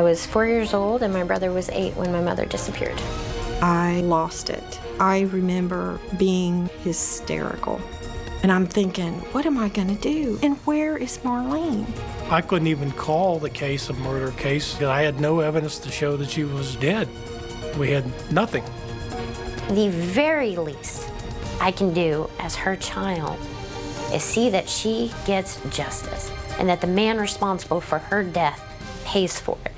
I was 4 years old and my brother was 8 when my mother disappeared. I lost it. I remember being hysterical. And I'm thinking, what am I gonna do? And where is Marlene? I couldn't even call the case a murder case because I had no evidence to show that she was dead. We had nothing. The very least I can do as her child is see that she gets justice and that the man responsible for her death pays for it.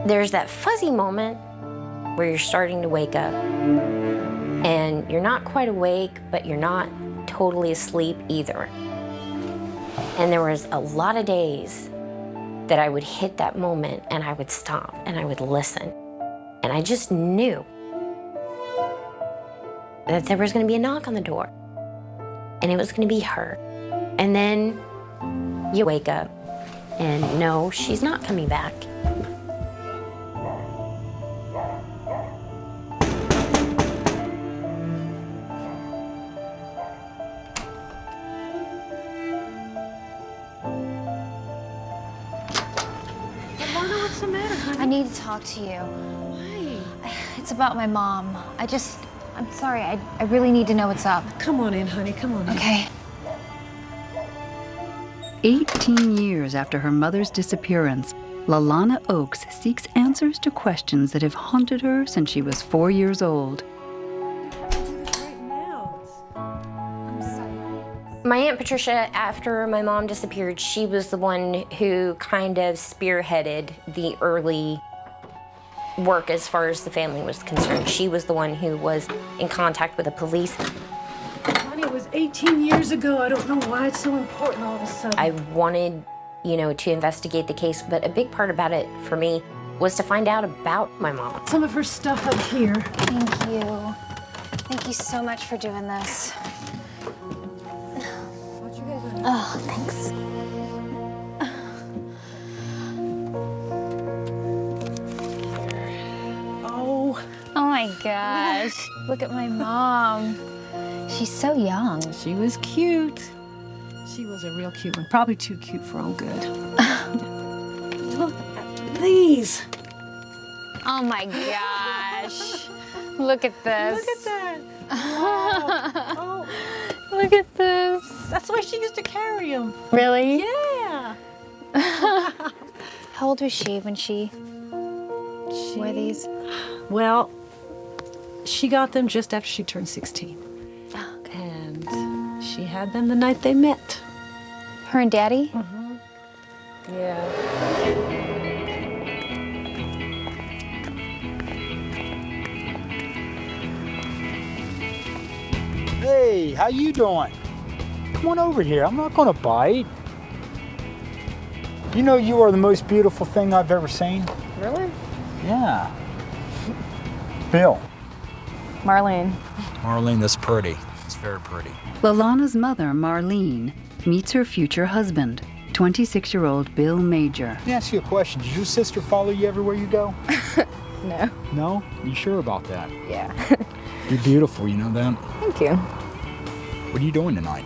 There's that fuzzy moment where you're starting to wake up and you're not quite awake, but you're not totally asleep either. And there was a lot of days that I would hit that moment and I would stop and I would listen. And I just knew that there was gonna be a knock on the door and it was gonna be her. And then you wake up and no, she's not coming back. What's the matter, honey? I need to talk to you. Why? It's about my mom. I'm sorry, I really need to know what's up. Come on in, honey, come on in. Okay. 18 years after her mother's disappearance, Lalana Oakes seeks answers to questions that have haunted her since she was 4 years old. My Aunt Patricia, after my mom disappeared, she was the one who kind of spearheaded the early work as far as the family was concerned. She was the one who was in contact with the police. Honey, it was 18 years ago. I don't know why it's so important all of a sudden. I wanted, to investigate the case, but a big part about it for me was to find out about my mom. Some of her stuff up here. Thank you. Thank you so much for doing this. Oh, thanks. Oh. Oh my gosh. Look at my mom. She's so young. She was cute. She was a real cute one. Probably too cute for own good. Look at these. Oh my gosh. Look at this. Look at that. Wow. Oh. Look at this. That's the way she used to carry them. Really? Yeah. How old was she when she wore these? Well, she got them just after she turned 16. Okay. And she had them the night they met. Her and Daddy? Mm-hmm. Yeah. Hey, how you doing? Come on over here. I'm not gonna bite. You know you are the most beautiful thing I've ever seen. Really? Yeah. Bill. Marlene. Marlene, that's pretty. It's very pretty. Lalana's mother, Marlene, meets her future husband, 26-year-old Bill Major. Let me ask you a question. Does your sister follow you everywhere you go? No. No? You sure about that? Yeah. You're beautiful, you know that? Thank you. What are you doing tonight?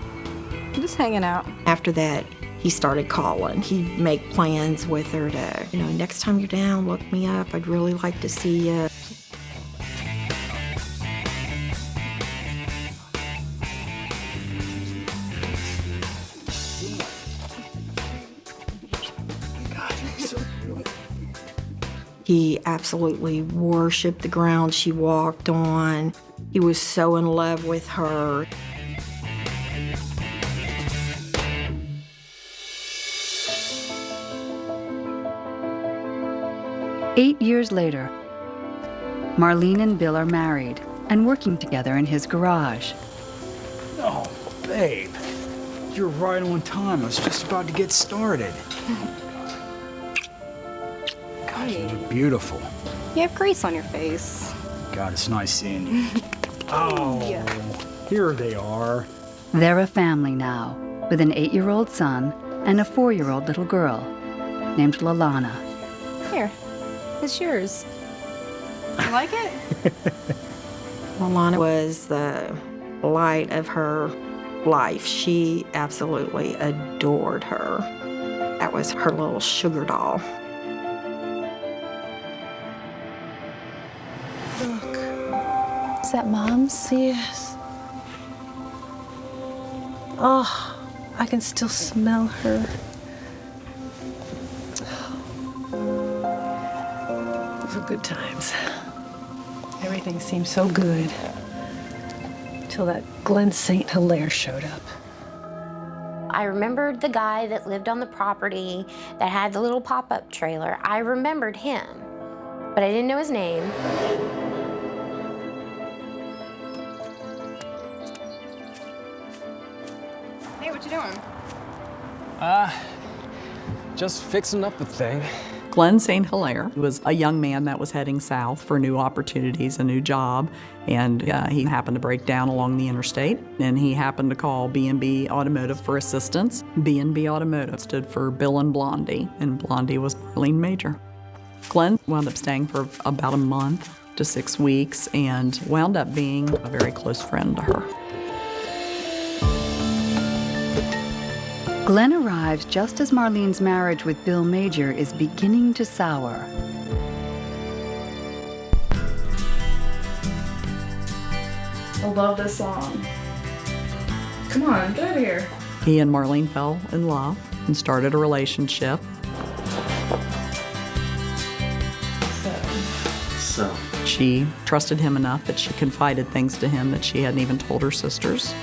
I'm just hanging out. After that, he started calling. He'd make plans with her to, next time you're down, look me up. I'd really like to see you. He absolutely worshipped the ground she walked on. He was so in love with her. Eight years later, Marlene and Bill are married and working together in his garage. Oh, babe. You're right on time. I was just about to get started. God, you look beautiful. You have grease on your face. God, it's nice seeing you. Oh, here they are. They're a family now, with an 8-year-old son and a 4-year-old little girl named Lalana. Here, it's yours. You like it? Lalana was the light of her life. She absolutely adored her. That was her little sugar doll. Look. Is that Mom's? Yes. Oh, I can still smell her. Those were good times. Everything seemed so good till that Glen St. Hilaire showed up. I remembered the guy that lived on the property that had the little pop-up trailer. I remembered him, but I didn't know his name. Hey, what you doing? Just fixing up a thing. Glen St. Hilaire was a young man that was heading south for new opportunities, a new job, and he happened to break down along the interstate, and he happened to call B&B Automotive for assistance. B&B Automotive stood for Bill and Blondie, and Blondie was Marlene Major. Glen wound up staying for about a month to 6 weeks and wound up being a very close friend to her. Glen arrives just as Marlene's marriage with Bill Major is beginning to sour. I love this song. Come on, get over here. He and Marlene fell in love and started a relationship. So. She trusted him enough that she confided things to him that she hadn't even told her sisters.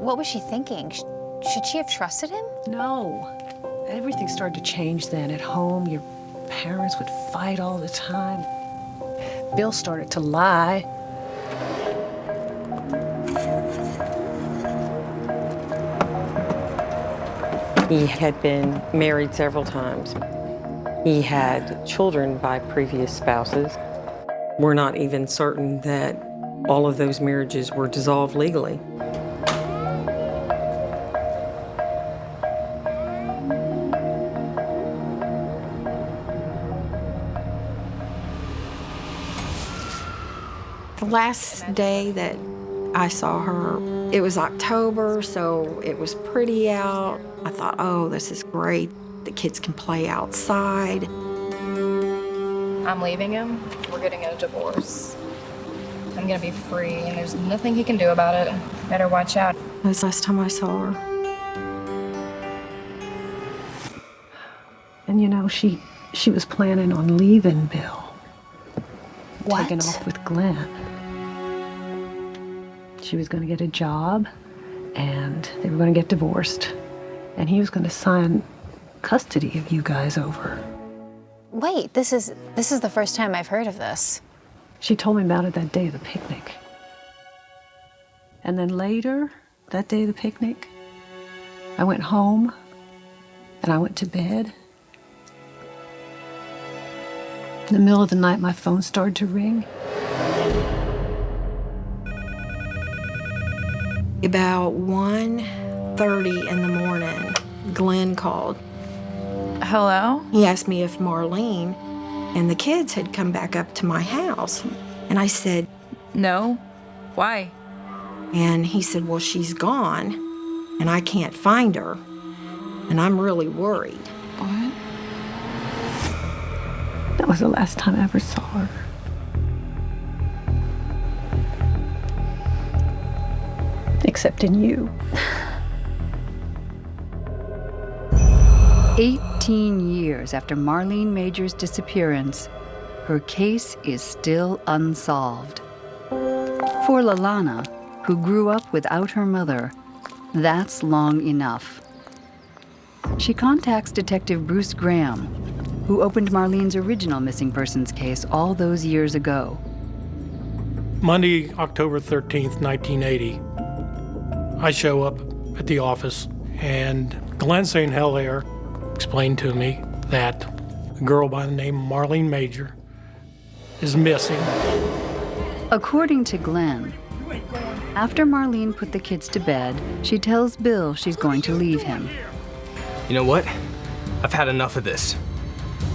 What was she thinking? Should she have trusted him? No. Everything started to change then. At home, your parents would fight all the time. Bill started to lie. He had been married several times. He had children by previous spouses. We're not even certain that all of those marriages were dissolved legally. The last day that I saw her, it was October, so it was pretty out. I thought, oh, this is great. The kids can play outside. I'm leaving him. We're getting a divorce. I'm gonna be free, and there's nothing he can do about it. Better watch out. That was the last time I saw her. And you know, she was planning on leaving Bill. What? Taking off with Glenn. She was going to get a job, and they were going to get divorced, and he was going to sign custody of you guys over. Wait, this is the first time I've heard of this. She told me about it that day of the picnic. And then later, that day of the picnic, I went home, and I went to bed. In the middle of the night, my phone started to ring. About 1:30 in the morning, Glenn called. Hello? He asked me if Marlene and the kids had come back up to my house. And I said, No. Why? and he said, well, she's gone, and I can't find her, and I'm really worried. What? That was the last time I ever saw her. Except in you. 18 years after Marlene Major's disappearance, her case is still unsolved. For Lalana, who grew up without her mother, that's long enough. She contacts Detective Bruce Graham, who opened Marlene's original missing persons case all those years ago. Monday, October 13th, 1980, I show up at the office, and Glen St. Hilaire explained to me that a girl by the name of Marlene Major is missing. According to Glenn, after Marlene put the kids to bed, she tells Bill she's going to leave him. You know what? I've had enough of this.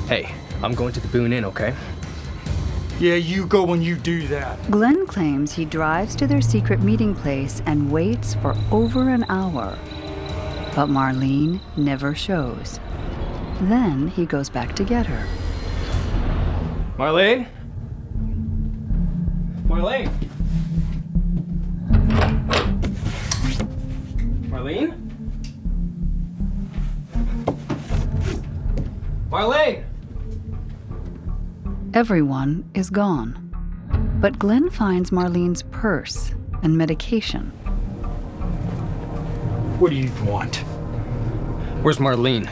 Hey, I'm going to the Boone Inn, okay? Yeah, you go when you do that. Glenn claims he drives to their secret meeting place and waits for over an hour. But Marlene never shows. Then he goes back to get her. Marlene? Marlene? Marlene? Marlene! Everyone is gone. But Glenn finds Marlene's purse and medication. What do you want? Where's Marlene?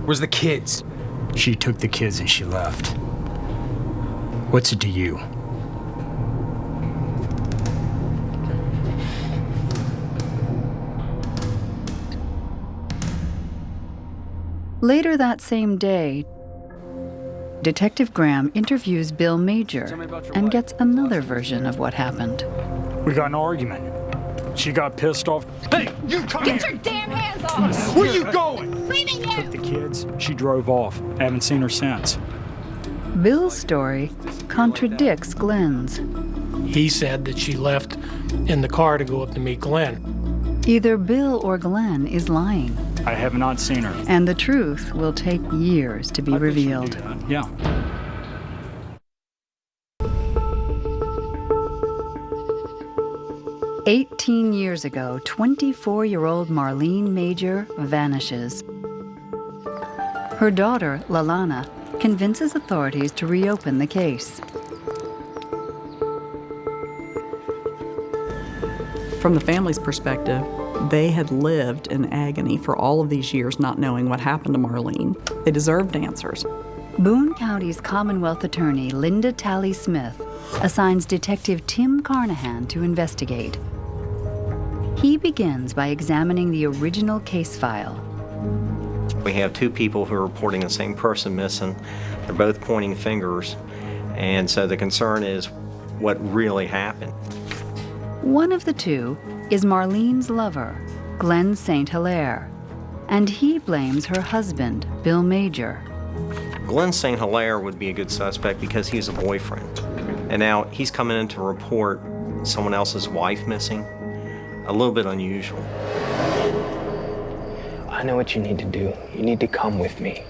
Where's the kids? She took the kids and she left. What's it to you? Later that same day, Detective Graham interviews Bill Major and gets another version of what happened. We got an argument. She got pissed off. Hey, you come here! Get your damn hands off! Where you going? Leaving you! Took the kids. She drove off. Haven't seen her since. Bill's story contradicts Glenn's. He said that she left in the car to go up to meet Glenn. Either Bill or Glenn is lying. I have not seen her. And the truth will take years to be revealed. Yeah. "18 years ago, 24-year-old Marlene Major vanishes. Her daughter, Lalana, convinces authorities to reopen the case. From the family's perspective, they had lived in agony for all of these years not knowing what happened to Marlene. They deserved answers. Boone County's Commonwealth Attorney Linda Talley Smith assigns Detective Tim Carnahan to investigate. He begins by examining the original case file. We have two people who are reporting the same person missing. They're both pointing fingers, and so the concern is what really happened. One of the two is Marlene's lover, Glenn St. Hilaire, and he blames her husband, Bill Major. Glenn St. Hilaire would be a good suspect because he's a boyfriend. And now he's coming in to report someone else's wife missing. A little bit unusual. I know what you need to do. You need to come with me.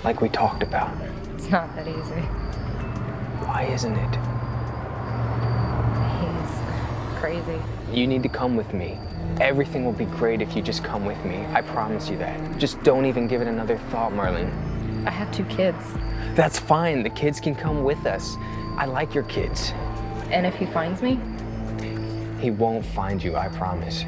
Like we talked about. It's not that easy. Why isn't it? He's crazy. You need to come with me. Everything will be great if you just come with me. I promise you that. Just don't even give it another thought, Marlene. I have 2 kids. That's fine. The kids can come with us. I like your kids. And if he finds me? He won't find you, I promise.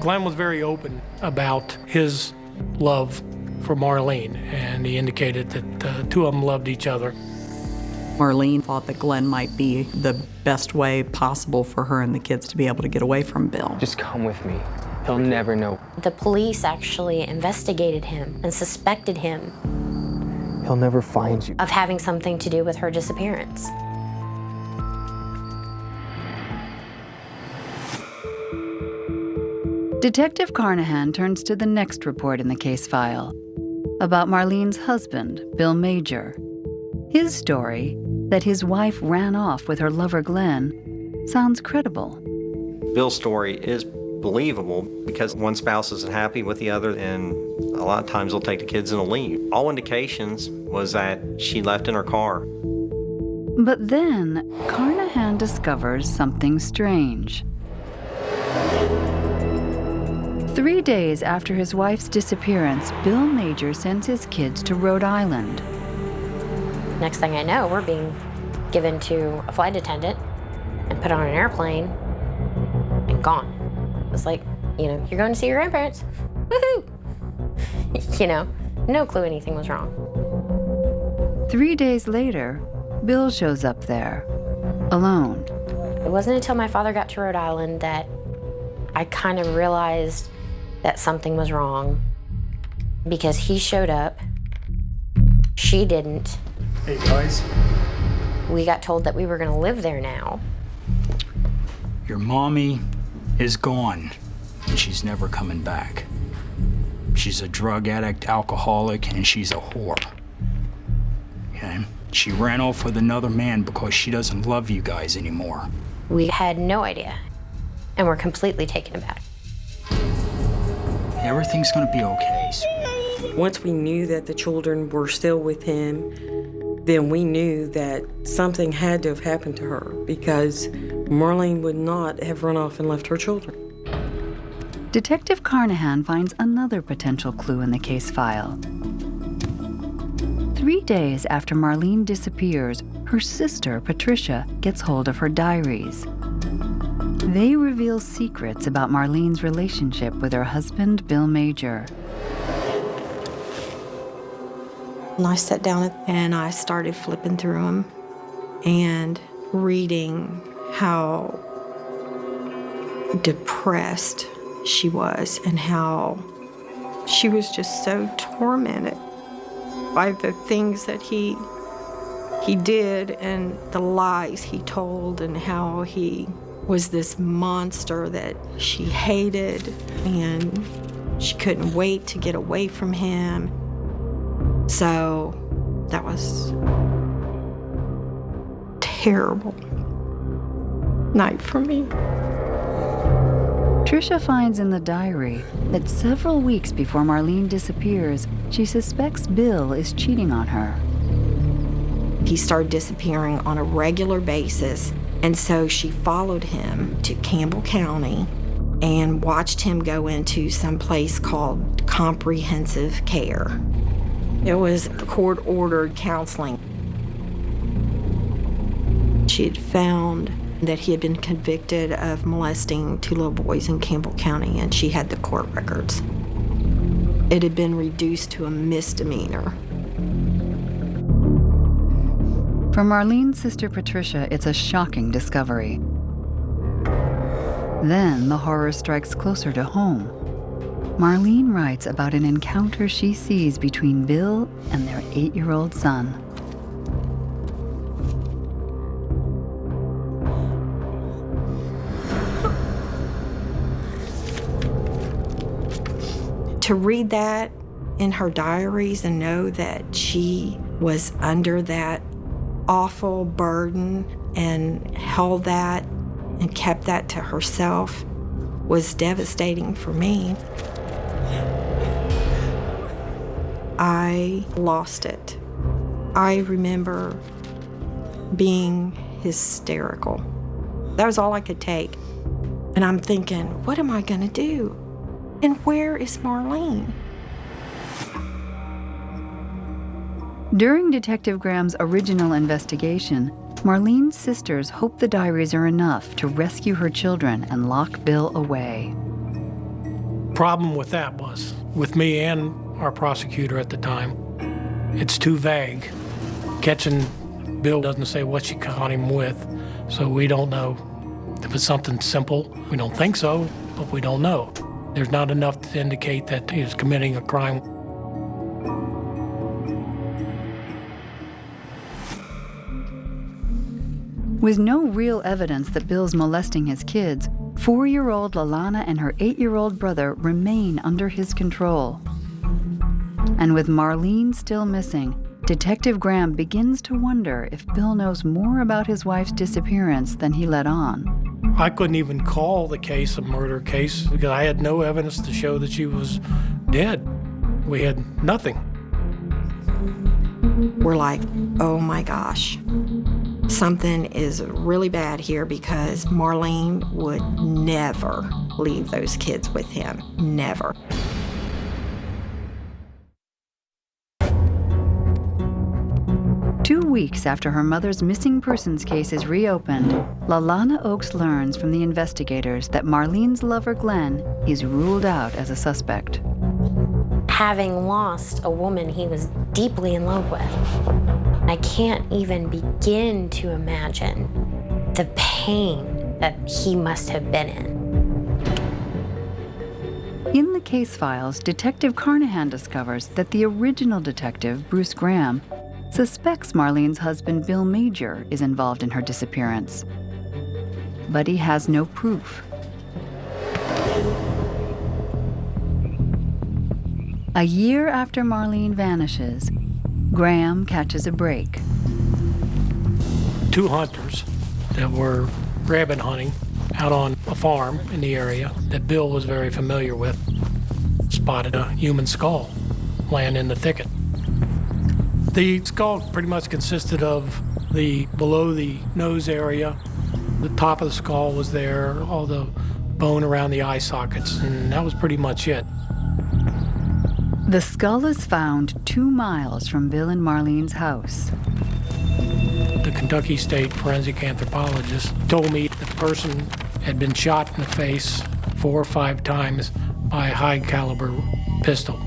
Glenn was very open about his love for Marlene, and he indicated that the two of them loved each other. Marlene thought that Glenn might be the best way possible for her and the kids to be able to get away from Bill. Just come with me. He'll never know. The police actually investigated him and suspected him He'll never find you. of having something to do with her disappearance. Detective Carnahan turns to the next report in the case file about Marlene's husband, Bill Major. His story, that his wife ran off with her lover Glenn, sounds credible. Bill's story is believable because one spouse isn't happy with the other, and a lot of times they'll take the kids and they'll leave. All indications was that she left in her car. But then Carnahan discovers something strange. 3 days after his wife's disappearance, Bill Major sends his kids to Rhode Island. Next thing I know, we're being given to a flight attendant and put on an airplane and gone. It was like, you're going to see your grandparents. Woohoo! No clue anything was wrong. 3 days later, Bill shows up there, alone. It wasn't until my father got to Rhode Island that I kind of realized that something was wrong. because he showed up. She didn't. Hey, guys. We got told that we were going to live there now. Your mommy is gone, and she's never coming back. She's a drug addict, alcoholic, and she's a whore. Okay? She ran off with another man because she doesn't love you guys anymore. We had no idea, and we're completely taken aback. Everything's gonna be okay, sweetie. Once we knew that the children were still with him, then we knew that something had to have happened to her, because Marlene would not have run off and left her children. Detective Carnahan finds another potential clue in the case file. 3 days after Marlene disappears, her sister, Patricia, gets hold of her diaries. They reveal secrets about Marlene's relationship with her husband, Bill Major. And I sat down and I started flipping through them and reading how depressed she was and how she was just so tormented by the things that he did and the lies he told, and how he was this monster that she hated and she couldn't wait to get away from him. So that was a terrible night for me. Tricia finds in the diary that several weeks before Marlene disappears, she suspects Bill is cheating on her. He started disappearing on a regular basis, and so she followed him to Campbell County and watched him go into some place called comprehensive care. It was court-ordered counseling. She had found that he had been convicted of molesting 2 little boys in Campbell County, and she had the court records. It had been reduced to a misdemeanor. For Marlene's sister Patricia, it's a shocking discovery. Then the horror strikes closer to home. Marlene writes about an encounter she sees between Bill and their 8-year-old son. To read that in her diaries and know that she was under that awful burden and held that and kept that to herself was devastating for me. I lost it. I remember being hysterical. That was all I could take. And I'm thinking, what am I gonna do? And where is Marlene? During Detective Graham's original investigation, Marlene's sisters hope the diaries are enough to rescue her children and lock Bill away. Problem with that was, with me and our prosecutor at the time, it's too vague. Catching Bill doesn't say what she caught him with, so we don't know if it's something simple. We don't think so, but we don't know. There's not enough to indicate that he was committing a crime. With no real evidence that Bill's molesting his kids, 4-year-old Lalana and her 8-year-old brother remain under his control. And with Marlene still missing, Detective Graham begins to wonder if Bill knows more about his wife's disappearance than he let on. I couldn't even call the case a murder case because I had no evidence to show that she was dead. We had nothing. We're like, oh my gosh, something is really bad here, because Marlene would never leave those kids with him, never. Two weeks after her mother's missing persons case is reopened, Lalana Oakes learns from the investigators that Marlene's lover, Glenn, is ruled out as a suspect. Having lost a woman he was deeply in love with, I can't even begin to imagine the pain that he must have been in. In the case files, Detective Carnahan discovers that the original detective, Bruce Graham, suspects Marlene's husband, Bill Major, is involved in her disappearance. But he has no proof. A year after Marlene vanishes, Graham catches a break. 2 hunters that were rabbit hunting out on a farm in the area that Bill was very familiar with spotted a human skull laying in the thicket. The skull pretty much consisted of below the nose area. The top of the skull was there, all the bone around the eye sockets, and that was pretty much it. The skull is found 2 miles from Bill and Marlene's house. The Kentucky State forensic anthropologist told me the person had been shot in the face 4 or 5 times by a high caliber pistol.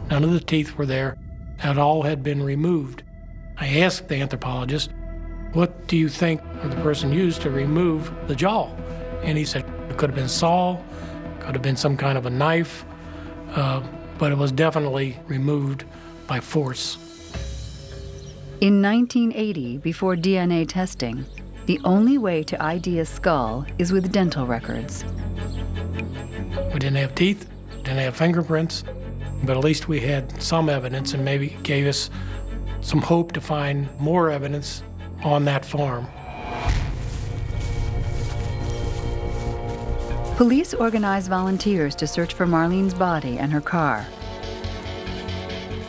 None of the teeth were there. That all had been removed. I asked the anthropologist, what do you think the person used to remove the jaw? And he said it could have been saw, could have been some kind of a knife, but it was definitely removed by force. In 1980, before DNA testing, the only way to ID a skull is with dental records. We didn't have teeth, didn't have fingerprints, but at least we had some evidence and maybe gave us some hope to find more evidence on that farm. Police organize volunteers to search for Marlene's body and her car.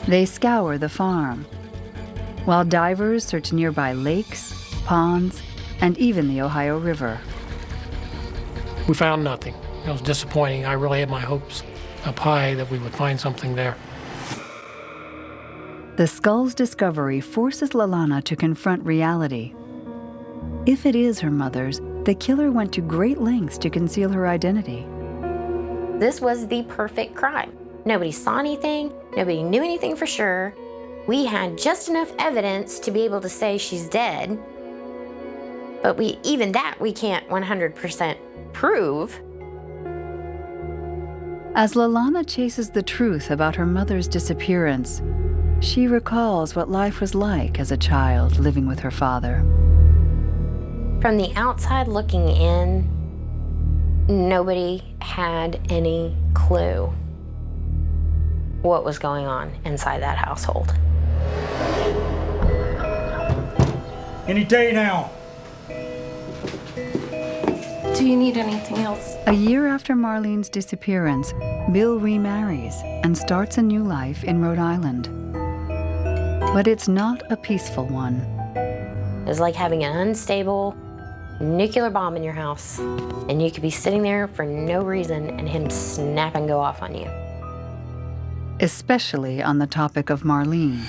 They scour the farm, while divers search nearby lakes, ponds, and even the Ohio River. We found nothing. It was disappointing. I really had my hopes up high that we would find something there. The skull's discovery forces Lalana to confront reality. If it is her mother's, the killer went to great lengths to conceal her identity. This was the perfect crime. Nobody saw anything, nobody knew anything for sure. We had just enough evidence to be able to say she's dead, but even that we can't 100% prove. As Lalana chases the truth about her mother's disappearance, she recalls what life was like as a child living with her father. From the outside looking in, nobody had any clue what was going on inside that household. Any day now. Do you need anything else? A year after Marlene's disappearance, Bill remarries and starts a new life in Rhode Island. But it's not a peaceful one. It's like having an unstable nuclear bomb in your house, and you could be sitting there for no reason and him snap and go off on you. Especially on the topic of Marlene.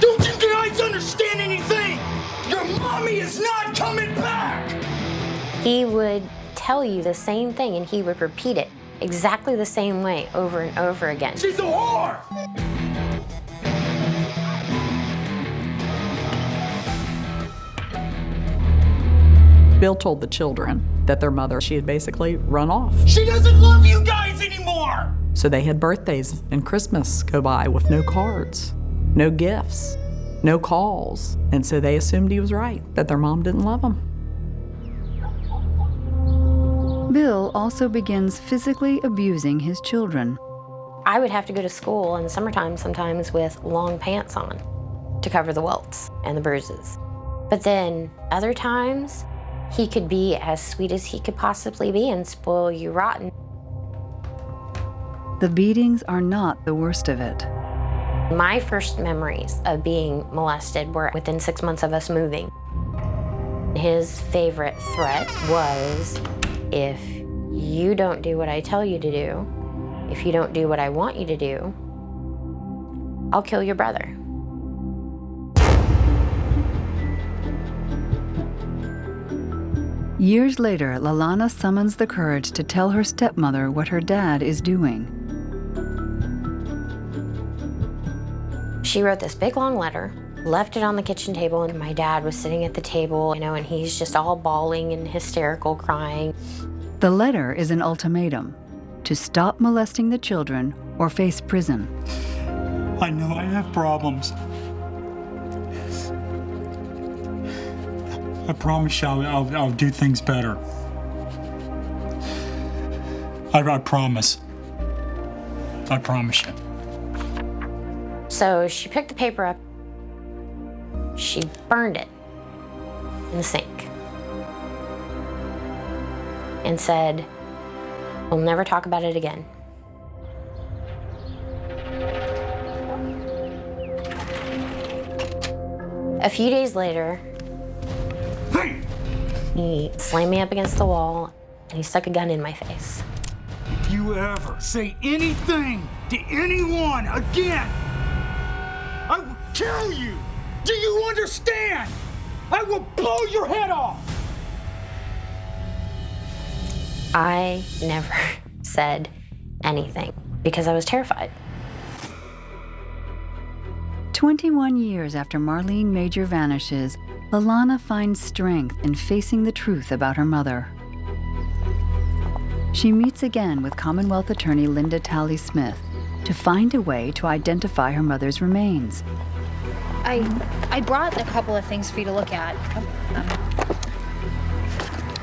Don't you guys understand anything? Your mommy is not coming back! He would tell you the same thing and he would repeat it exactly the same way over and over again. She's a whore! Bill told the children that their mother, she had basically run off. She doesn't love you guys anymore! So they had birthdays and Christmas go by with no cards, no gifts, no calls. And so they assumed he was right, that their mom didn't love them. Bill also begins physically abusing his children. I would have to go to school in the summertime sometimes with long pants on to cover the welts and the bruises. But then other times, he could be as sweet as he could possibly be and spoil you rotten. The beatings are not the worst of it. My first memories of being molested were within 6 months of us moving. His favorite threat was, if you don't do what I tell you to do, if you don't do what I want you to do, I'll kill your brother. Years later, Lalana summons the courage to tell her stepmother what her dad is doing. She wrote this big long letter left it on the kitchen table, and my dad was sitting at the table, and he's just all bawling and hysterical, crying. The letter is an ultimatum: to stop molesting the children or face prison. I know I have problems. I promise you I'll do things better. I promise. I promise you. So she picked the paper up, she burned it in the sink, and said, "We'll never talk about it again." A few days later, he slammed me up against the wall and he stuck a gun in my face. If you ever say anything to anyone again, I will kill you. Do you understand? I will blow your head off. I never said anything because I was terrified. 21 years after Marlene Major vanishes, Lalana finds strength in facing the truth about her mother. She meets again with Commonwealth attorney Linda Talley-Smith to find a way to identify her mother's remains. I brought a couple of things for you to look at.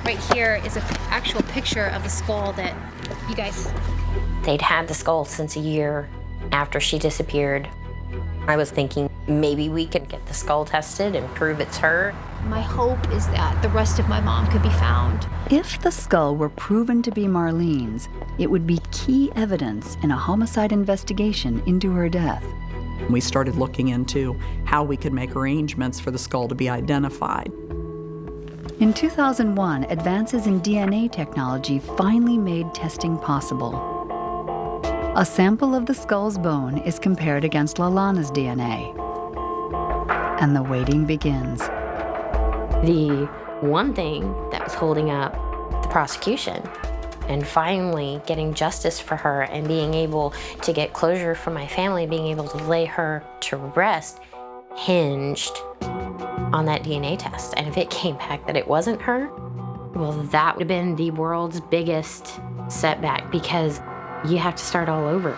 Right here is an actual picture of the skull that you guys... They'd had the skull since a year after she disappeared. I was thinking maybe we could get the skull tested and prove it's her. My hope is that the rest of my mom could be found. If the skull were proven to be Marlene's, it would be key evidence in a homicide investigation into her death. We started looking into how we could make arrangements for the skull to be identified. In 2001, advances in DNA technology finally made testing possible. A sample of the skull's bone is compared against Lalana's DNA. And the waiting begins. The one thing that was holding up the prosecution and finally getting justice for her and being able to get closure from my family, being able to lay her to rest, hinged on that DNA test. And if it came back that it wasn't her, well, that would have been the world's biggest setback because you have to start all over.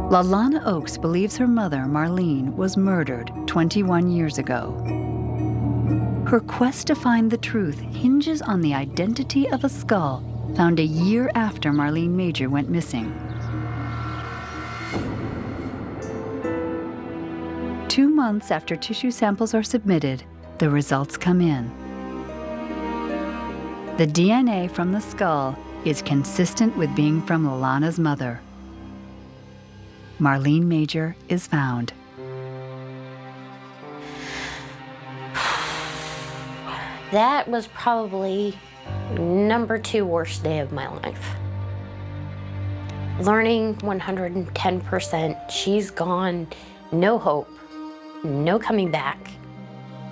Lalana Oakes believes her mother, Marlene, was murdered 21 years ago. Her quest to find the truth hinges on the identity of a skull found a year after Marlene Major went missing. 2 months after tissue samples are submitted, the results come in. The DNA from the skull is consistent with being from Lalana's mother. Marlene Major is found. That was probably number 2 worst day of my life. Learning 110% she's gone, no hope, no coming back,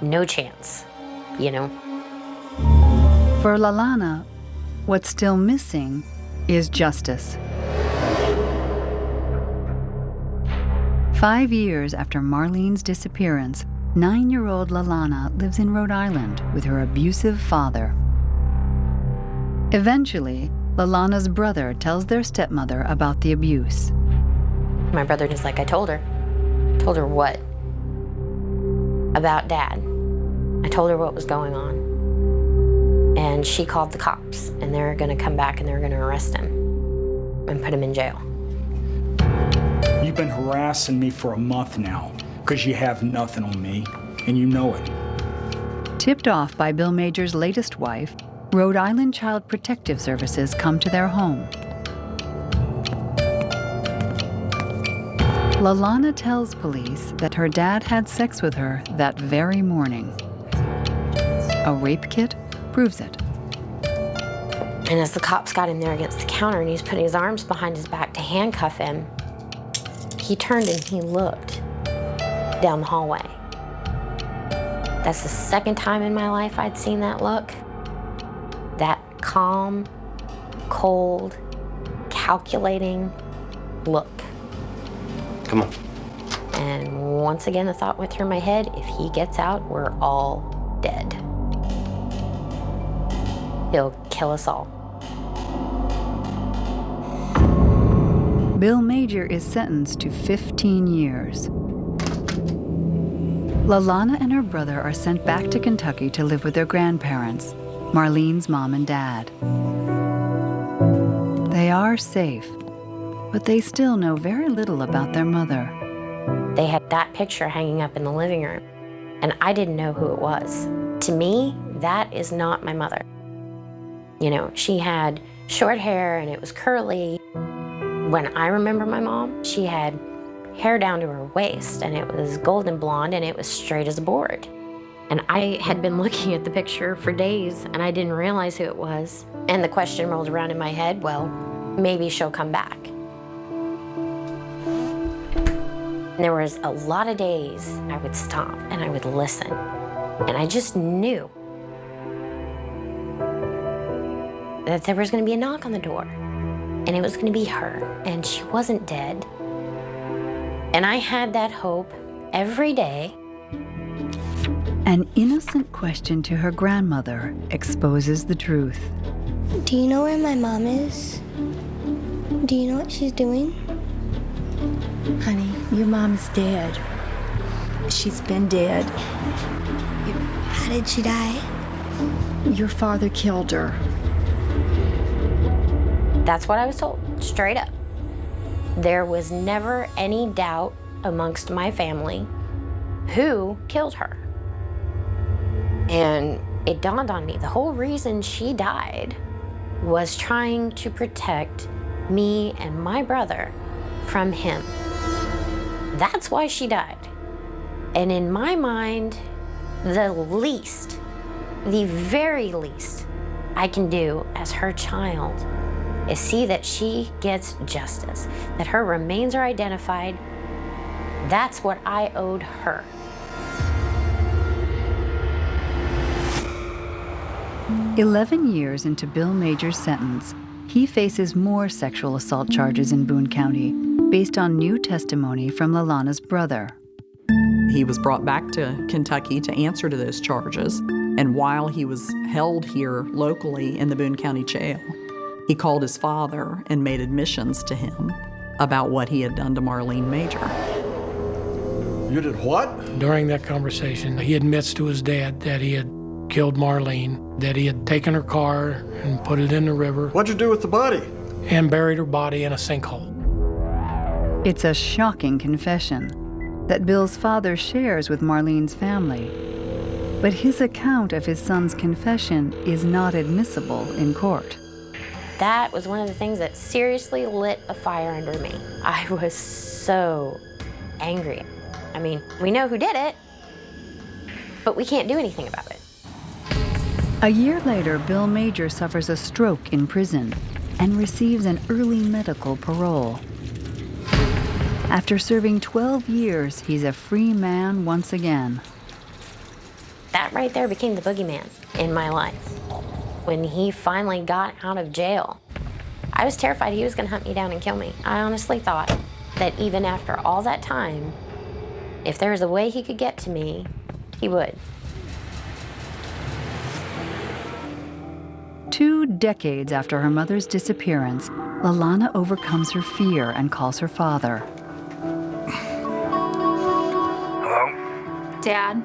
no chance, For Lalana, what's still missing is justice. 5 years after Marlene's disappearance, 9-year-old Lalana lives in Rhode Island with her abusive father. Eventually, Lalana's brother tells their stepmother about the abuse. My brother is like, I told her. Told her what? About Dad. I told her what was going on. And she called the cops, and they're gonna come back and they're gonna arrest him and put him in jail. You've been harassing me for a month now because you have nothing on me, and you know it. Tipped off by Bill Major's latest wife, Rhode Island Child Protective Services come to their home. Lalana tells police that her dad had sex with her that very morning. A rape kit proves it. And as the cops got him there against the counter and he's putting his arms behind his back to handcuff him, he turned and he looked down the hallway. That's the second time in my life I'd seen that look. That calm, cold, calculating look. Come on. And once again, the thought went through my head, if he gets out, we're all dead. He'll kill us all. Bill Major is sentenced to 15 years. Lalana and her brother are sent back to Kentucky to live with their grandparents, Marlene's mom and dad. They are safe, but they still know very little about their mother. They had that picture hanging up in the living room, and I didn't know who it was. To me, that is not my mother. You know, she had short hair and it was curly. When I remember my mom, she had hair down to her waist and it was golden blonde and it was straight as a board. And I had been looking at the picture for days and I didn't realize who it was. And the question rolled around in my head, well, maybe she'll come back. And there was a lot of days I would stop and I would listen. And I just knew that there was gonna be a knock on the door and it was gonna be her and she wasn't dead. And I had that hope every day. An innocent question to her grandmother exposes the truth. Do you know where my mom is? Do you know what she's doing? Honey, your mom's dead. She's been dead. How did she die? Your father killed her. That's what I was told, straight up. There was never any doubt amongst my family who killed her. And it dawned on me, the whole reason she died was trying to protect me and my brother from him. That's why she died. And in my mind, the very least I can do as her child is see that she gets justice, that her remains are identified. That's what I owed her. "11 years into Bill Major's sentence, he faces more sexual assault charges in Boone County based on new testimony from Lalana's brother. He was brought back to Kentucky to answer to those charges, and while he was held here locally in the Boone County jail, he called his father and made admissions to him about what he had done to Marlene Major. You did what? During that conversation, he admits to his dad that he had killed Marlene, that he had taken her car and put it in the river. What'd you do with the body? And buried her body in a sinkhole. It's a shocking confession that Bill's father shares with Marlene's family. But his account of his son's confession is not admissible in court. That was one of the things that seriously lit a fire under me. I was so angry. I mean, we know who did it, but we can't do anything about it. A year later, Bill Major suffers a stroke in prison and receives an early medical parole. After serving 12 years, he's a free man once again. That right there became the boogeyman in my life. When he finally got out of jail, I was terrified he was gonna hunt me down and kill me. I honestly thought that even after all that time, if there was a way he could get to me, he would. 2 decades after her mother's disappearance, Lalana overcomes her fear and calls her father. Hello? Dad,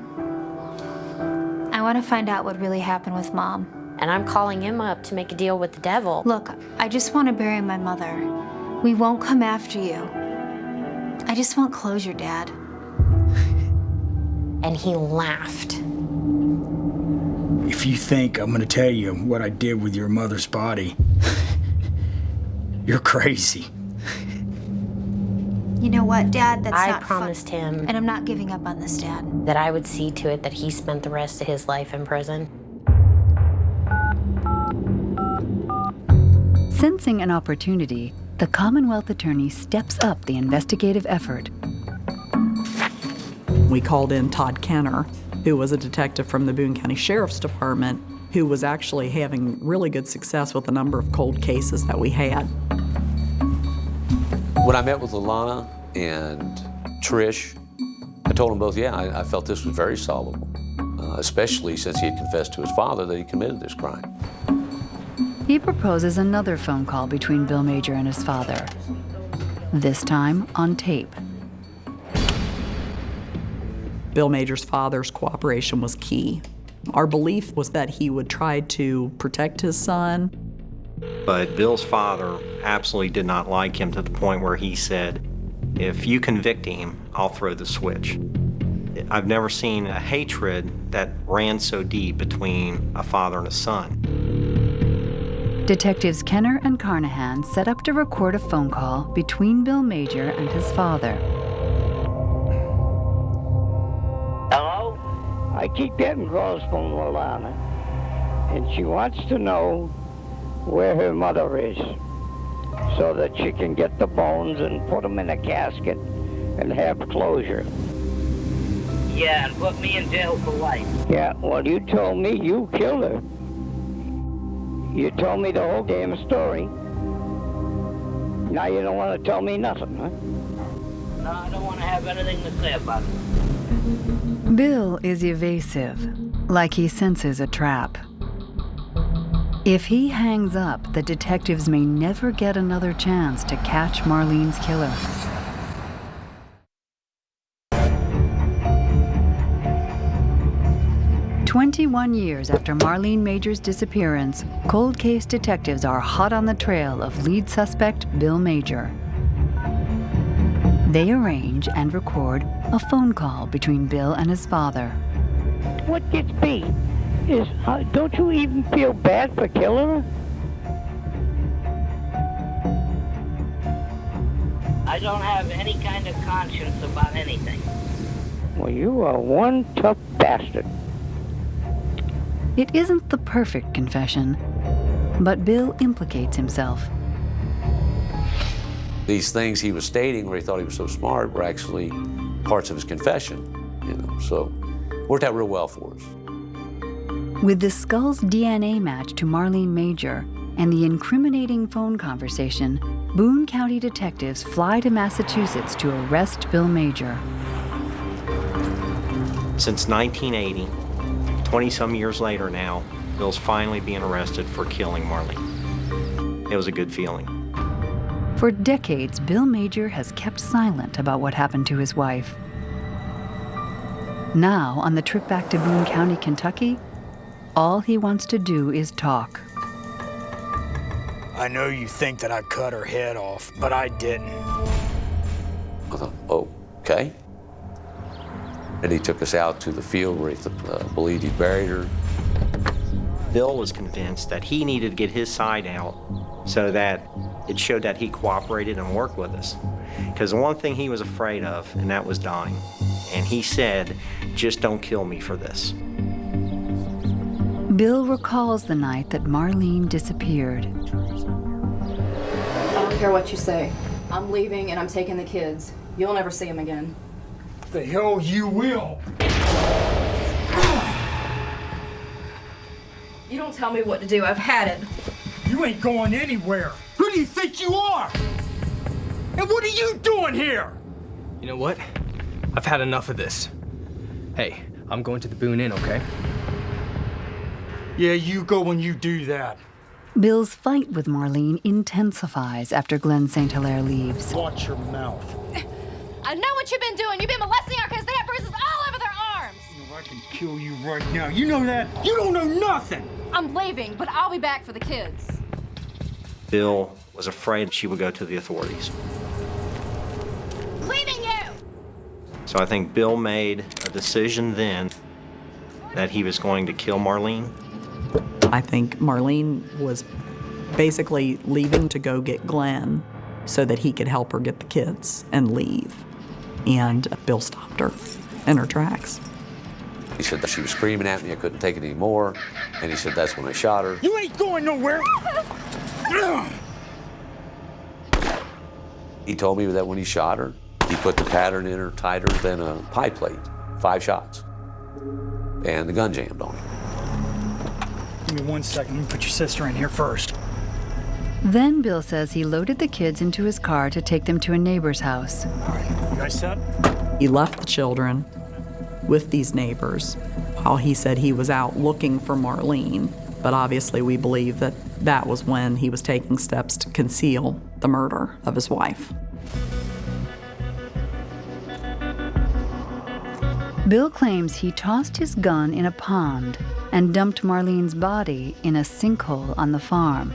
I want to find out what really happened with Mom. And I'm calling him up to make a deal with the devil. Look, I just want to bury my mother. We won't come after you. I just want closure, Dad. And he laughed. If you think I'm gonna tell you what I did with your mother's body, you're crazy. You know what, Dad? That's I not promised fun. him And I'm not giving up on this, Dad. that I would see to it that he spent the rest of his life in prison. Sensing an opportunity, the Commonwealth attorney steps up the investigative effort. We called in Todd Kenner, who was a detective from the Boone County Sheriff's Department, who was actually having really good success with a number of cold cases that we had. When I met with Alana and Trish, I told them both, yeah, I felt this was very solvable, especially since he had confessed to his father that he committed this crime. He proposes another phone call between Bill Major and his father, this time on tape. Bill Major's father's cooperation was key. Our belief was that he would try to protect his son. But Bill's father absolutely did not like him to the point where he said, if you convict him, I'll throw the switch. I've never seen a hatred that ran so deep between a father and a son. Detectives Kenner and Carnahan set up to record a phone call between Bill Major and his father. Hello? I keep getting calls from Alana, and she wants to know where her mother is so that she can get the bones and put them in a casket and have closure. Yeah, and put me in jail for life. Yeah, well, you told me you killed her. You told me the whole damn story. Now you don't want to tell me nothing, huh? No, I don't want to have anything to say about it. Bill is evasive, like he senses a trap. If he hangs up, the detectives may never get another chance to catch Marlene's killer. "21 years after Marlene Major's disappearance, cold case detectives are hot on the trail of lead suspect Bill Major. They arrange and record a phone call between Bill and his father. What gets me is, don't you even feel bad for killing her? I don't have any kind of conscience about anything. Well, you are one tough bastard. It isn't the perfect confession, but Bill implicates himself. These things he was stating where he thought he was so smart were actually parts of his confession, so worked out real well for us. With the skull's DNA match to Marlene Major and the incriminating phone conversation, Boone County detectives fly to Massachusetts to arrest Bill Major. Since 1980, 20-some years later now, Bill's finally being arrested for killing Marlene. It was a good feeling. For decades, Bill Major has kept silent about what happened to his wife. Now, on the trip back to Boone County, Kentucky, all he wants to do is talk. I know you think that I cut her head off, but I didn't. I thought, okay. And he took us out to the field where he believed he buried her. Bill was convinced that he needed to get his side out so that it showed that he cooperated and worked with us. Because the one thing he was afraid of, and that was dying. And he said, just don't kill me for this. Bill recalls the night that Marlene disappeared. I don't care what you say. I'm leaving and I'm taking the kids. You'll never see them again. The hell you will! You don't tell me what to do. I've had it. You ain't going anywhere. Who do you think you are? And what are you doing here? You know what? I've had enough of this. Hey, I'm going to the Boone Inn, okay? Yeah, you go when you do that. Bill's fight with Marlene intensifies after Glenn St. Hilaire leaves. Watch your mouth. I know what you've been doing. You've been molesting our kids. They have bruises all over their arms. I can kill you right now. You know that? You don't know nothing. I'm leaving, but I'll be back for the kids. Bill was afraid she would go to the authorities. Leaving you! So I think Bill made a decision then that he was going to kill Marlene. I think Marlene was basically leaving to go get Glenn so that he could help her get the kids and leave. And Bill stopped her in her tracks. He said that she was screaming at me, I couldn't take it anymore, and he said that's when I shot her. You ain't going nowhere! He told me that when he shot her, he put the pattern in her tighter than a pie plate, 5 shots, and the gun jammed on him. Give me 1 second. Let me put your sister in here first. Then Bill says he loaded the kids into his car to take them to a neighbor's house. You guys set? He left the children with these neighbors while he said he was out looking for Marlene. But obviously we believe that that was when he was taking steps to conceal the murder of his wife. Bill claims he tossed his gun in a pond and dumped Marlene's body in a sinkhole on the farm.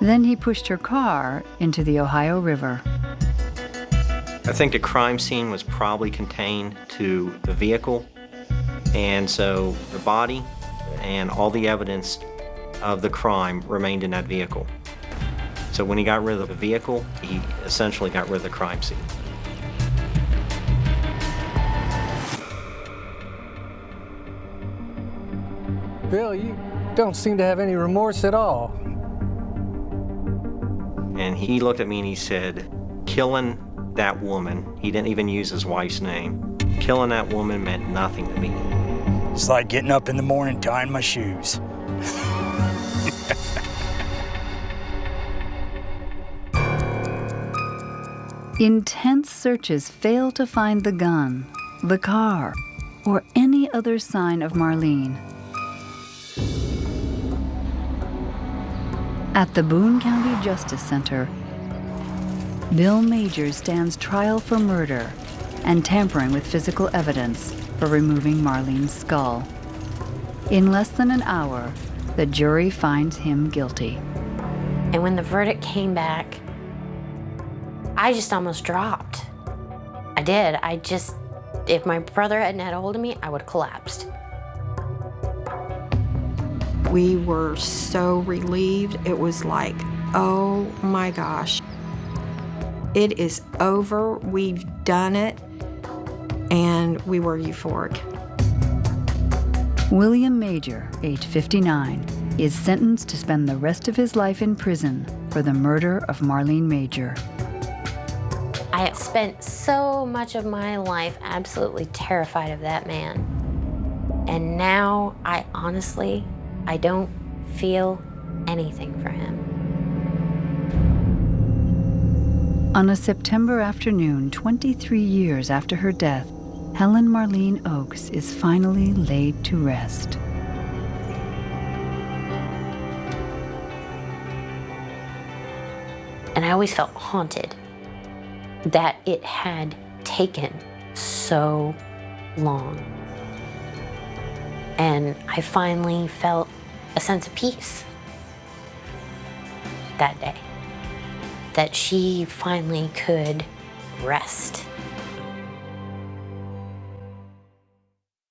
Then he pushed her car into the Ohio River. I think the crime scene was probably contained to the vehicle, and so the body and all the evidence of the crime remained in that vehicle. So when he got rid of the vehicle, he essentially got rid of the crime scene. Bill, you don't seem to have any remorse at all. And he looked at me and he said, killing that woman, he didn't even use his wife's name, killing that woman meant nothing to me. It's like getting up in the morning tying my shoes. Intense searches fail to find the gun, the car, or any other sign of Marlene. At the Boone County Justice Center, Bill Majors stands trial for murder and tampering with physical evidence for removing Marlene's skull. In less than an hour, the jury finds him guilty. And when the verdict came back, I just almost dropped. I did. If my brother hadn't had a hold of me, I would have collapsed. We were so relieved. It was like, oh my gosh. It is over. We've done it. And we were euphoric. William Major, age 59, is sentenced to spend the rest of his life in prison for the murder of Marlene Major. I spent so much of my life absolutely terrified of that man. And now I don't feel anything for him. On a September afternoon, 23 years after her death, Helen Marlene Oakes is finally laid to rest. And I always felt haunted that it had taken so long. And I finally felt a sense of peace that day, that she finally could rest.